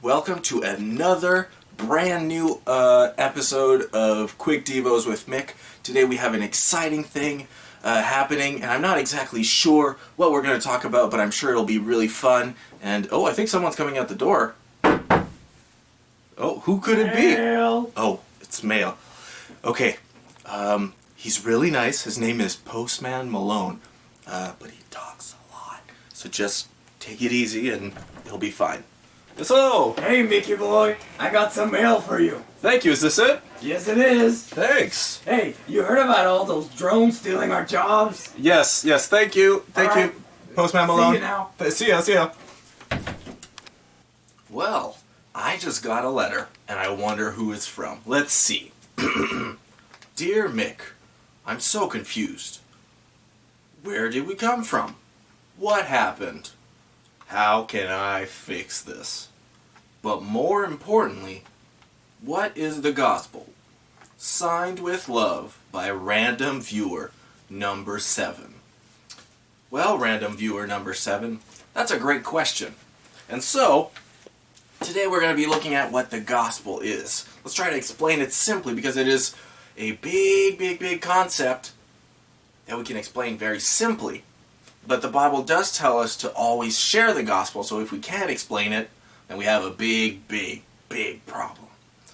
Welcome to another brand new episode of Quick Devos with Mick. Today we have an exciting thing happening, and I'm not exactly sure what we're going to talk about, but I'm sure it'll be really fun. And, I think someone's coming out the door. Oh, who could it be? Mail. Oh, it's mail. Okay, he's really nice. His name is Postman Malone, but he talks a lot. So just take it easy and it'll be fine. So, Hey, Mickey boy, I got some mail for you. thank you. Is this it? Yes, it is. Thanks. Hey, you heard about all those drones stealing our jobs? Yes, thank you. Thank All you, right. Postman Malone. See you now. See ya. Well, I just got a letter, and I wonder who it's from. Let's see. Dear Mick, I'm so confused. Where did we come from? What happened? How can I fix this? But more importantly, what is the gospel? Signed with love by random viewer number 7. Well, random viewer number 7, that's a great question. And so, today we're going to be looking at what the gospel is. Let's try to explain it simply because it is a big concept that we can explain very simply. But the Bible does tell us to always share the gospel, so if we can't explain it, then we have a big problem.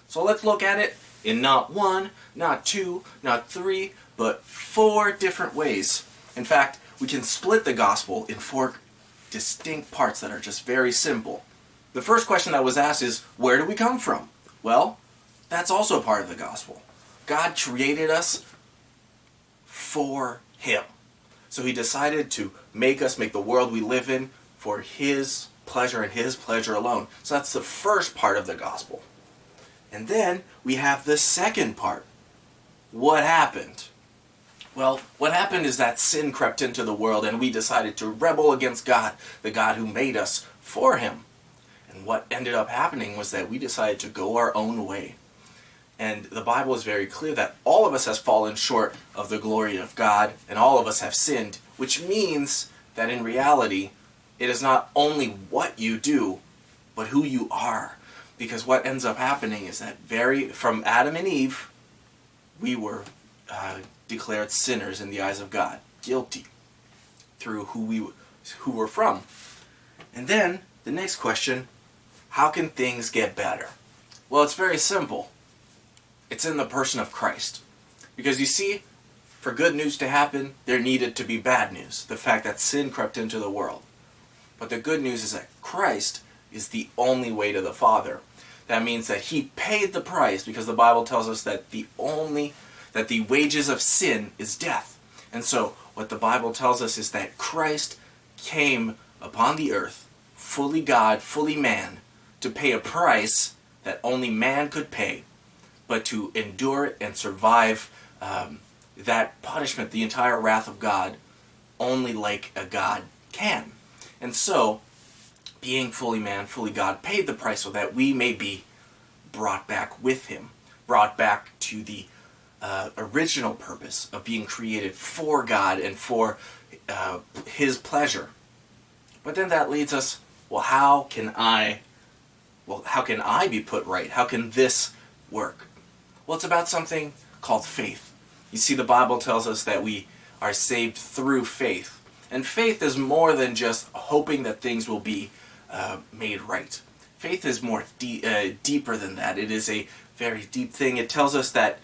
So let's look at it in not one, not two, not three, but 4 different ways. In fact, we can split the gospel in 4 distinct parts that are just very simple. The first question that was asked is, where do we come from? Well, that's also part of the gospel. God created us for Him. So He decided to make the world we live in for His pleasure and His pleasure alone. So that's the first part of the gospel. And then we have the second part. What happened? Well, what happened is that sin crept into the world and we decided to rebel against God, the God who made us for Him. And what ended up happening was that we decided to go our own way. And the Bible is very clear that all of us has fallen short of the glory of God, and all of us have sinned, which means that in reality, it is not only what you do, but who you are. Because what ends up happening is that from Adam and Eve, we were declared sinners in the eyes of God, guilty, through who we're from. And then, the next question, how can things get better? Well, it's very simple. It's in the person of Christ. Because you see, for good news to happen, there needed to be bad news. The fact that sin crept into the world. But the good news is that Christ is the only way to the Father. That means that He paid the price, because the Bible tells us that the wages of sin is death. And so, what the Bible tells us is that Christ came upon the earth, fully God, fully man, to pay a price that only man could pay, but to endure it and survive that punishment, the entire wrath of God, only like a God can. And so, being fully man, fully God, paid the price so that we may be brought back with Him, brought back to the original purpose of being created for God and for His pleasure. But then that leads us, how can I be put right? How can this work? Well, it's about something called faith. You see, the Bible tells us that we are saved through faith. And faith is more than just hoping that things will be made right. Faith is more deeper than that. It is a very deep thing. It tells us that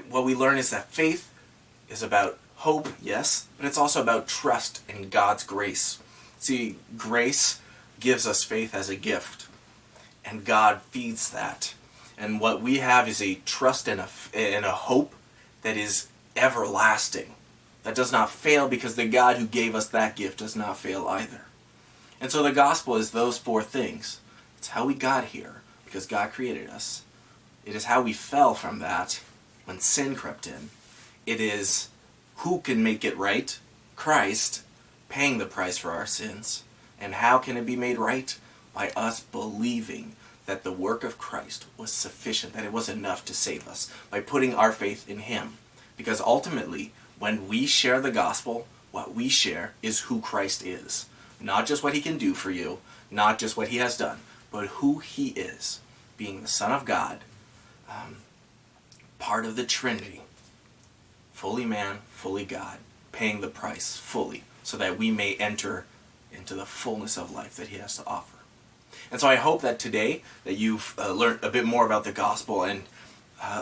what we learn is that faith is about hope, yes, but it's also about trust in God's grace. See, grace gives us faith as a gift, and God feeds that. And what we have is a trust and a hope that is everlasting, that does not fail, because the God who gave us that gift does not fail either. And so the gospel is those 4 things. It's how we got here, because God created us. It is how we fell from that when sin crept in. It is who can make it right? Christ, paying the price for our sins. And how can it be made right? By us believing that the work of Christ was sufficient, that it was enough to save us, by putting our faith in Him. Because ultimately, when we share the gospel, what we share is who Christ is. Not just what he can do for you, not just what he has done, but who he is, being the Son of God, part of the Trinity, fully man, fully God, paying the price fully so that we may enter into the fullness of life that he has to offer. And so I hope that today that you've learned a bit more about the gospel, and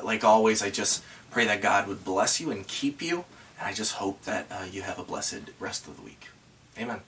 like always, I just pray that God would bless you and keep you, and I just hope that you have a blessed rest of the week. Amen.